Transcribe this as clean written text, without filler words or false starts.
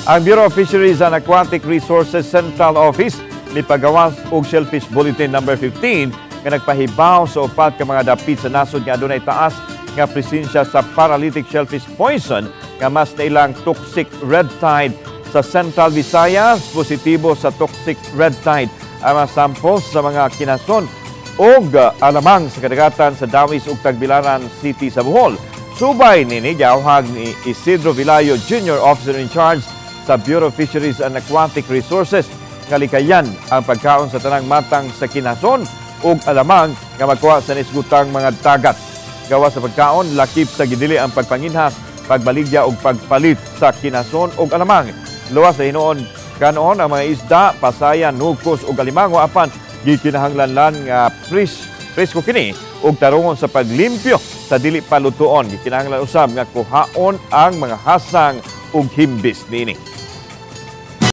Ang Bureau of Fisheries and Aquatic Resources Central Office nipagawas og Shellfish Bulletin number 15 nga nagpahibaw sa upat ka mga dapit sa nasod nga adunay taas nga presensya sa paralytic shellfish poison nga mas nailang toxic red tide sa Central Visayas. Positibo sa toxic red tide ang mga samples sa mga kinason o alamang sa kadagatan sa Dawis ug Tagbilaran City sa Bohol. Subay nini giawhag ni Isidro Vilayo Jr., Officer in Charge sa Bureau of Fisheries and Aquatic Resources nga likayan ang pagkaon sa tanang matang sa kinason ug alamang nga magkuha sa nisgutang mga dagat. Gawa sa pagkaon, lakip sa gidili ang pagpanginhas, pagbaligya ug pagpalit sa kinason ug alamang. Luwas sa hinuon kanoon ang mga isda, pasayan, nugkos ug alimango apan gikinahanglan nga presko kini ug tarungon sa paglimpyo sa dili palutuon. Gikinahanglan usab nga kuhaon ang mga hasang ug himbis niini.